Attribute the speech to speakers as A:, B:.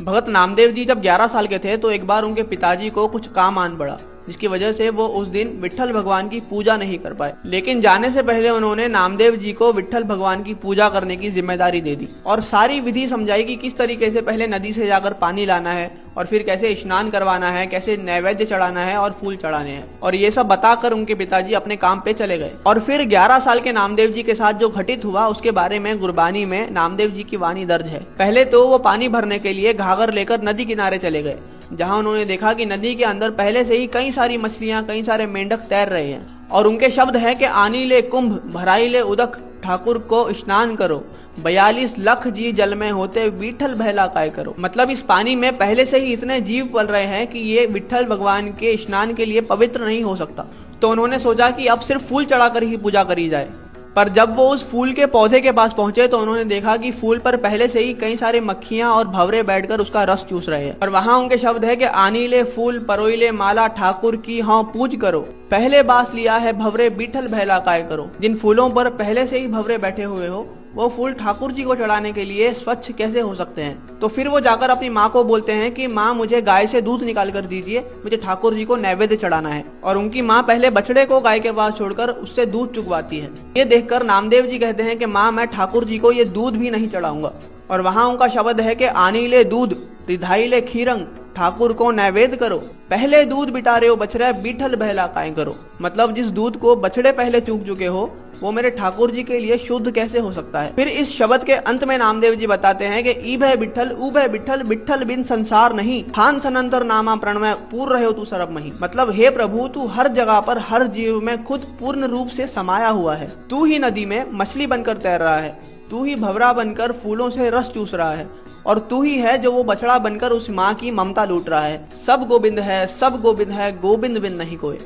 A: भगत नामदेव जी जब 11 साल के थे तो एक बार उनके पिताजी को कुछ काम आन पड़ा, जिसकी वजह से वो उस दिन विट्ठल भगवान की पूजा नहीं कर पाए। लेकिन जाने से पहले उन्होंने नामदेव जी को विट्ठल भगवान की पूजा करने की जिम्मेदारी दे दी और सारी विधि समझाई कि किस तरीके से पहले नदी से जाकर पानी लाना है और फिर कैसे स्नान करवाना है, कैसे नैवेद्य चढ़ाना है और फूल चढ़ाने हैं। और ये सब बताकर उनके पिताजी अपने काम पे चले गए। और फिर 11 साल के नामदेव जी के साथ जो घटित हुआ उसके बारे में गुरबानी में नामदेव जी की वाणी दर्ज है। पहले तो वो पानी भरने के लिए घाघर लेकर नदी किनारे चले गए, जहां उन्होंने देखा कि नदी के अंदर पहले से ही कई सारी मछलियां, कई सारे मेंढक तैर रहे हैं। और उनके शब्द हैं कि आनी ले कुंभ भराई ले उदक, ठाकुर को स्नान करो, 42 लाख जी जल में होते विट्ठल बहला काय करो। मतलब इस पानी में पहले से ही इतने जीव पल रहे हैं कि ये विट्ठल भगवान के स्नान के लिए पवित्र नहीं हो सकता। तो उन्होंने सोचा कि अब सिर्फ फूल चढ़ाकर ही पूजा करी जाए। पर जब वो उस फूल के पौधे के पास पहुंचे तो उन्होंने देखा कि फूल पर पहले से ही कई सारे मक्खियां और भंवरे बैठकर उसका रस चूस रहे हैं। और वहां उनके शब्द है कि आनी ले फूल परोई ले माला, ठाकुर की हाँ पूज करो, पहले बास लिया है भंवरे विट्ठल बहला काय करो। जिन फूलों पर पहले से ही भंवरे बैठे हुए हो वो फूल ठाकुर जी को चढ़ाने के लिए स्वच्छ कैसे हो सकते हैं। तो फिर वो जाकर अपनी माँ को बोलते हैं कि माँ मुझे गाय से दूध निकाल कर दीजिए, मुझे ठाकुर जी को नैवेद्य चढ़ाना है। और उनकी माँ पहले बछड़े को गाय के पास छोड़कर उससे दूध चुकवाती है। ये देखकर नामदेव जी कहते हैं कि माँ मैं ठाकुर जी को ये दूध भी नहीं चढ़ाऊंगा। और वहां उनका शब्द है कि आनी ले दूध रिधाई ले खीरंग, ठाकुर को नैवेद्य करो, पहले दूध बिटारे हो बछड़े विट्ठल बहला काय करो। मतलब जिस दूध को बछड़े पहले चूक चुके हो वो मेरे ठाकुर जी के लिए शुद्ध कैसे हो सकता है। फिर इस शब्द के अंत में नामदेव जी बताते हैं कि ई भय विट्ठल ऊ भय विट्ठल, विट्ठल बिन संसार नहीं, ठान सनंतर नामा प्रणमय पूर्ण रहे हो तू सरब मही। मतलब हे प्रभु तू हर जगह पर हर जीव में खुद पूर्ण रूप से समाया हुआ है। तू ही नदी में मछली बनकर तैर रहा है, तू ही भंवरा बनकर फूलों से रस चूस रहा है, और तू ही है जो वो बछड़ा बनकर उस माँ की ममता लूट रहा है। सब गोविंद है, सब गोविंद है, गोविंद बिन नहीं कोई।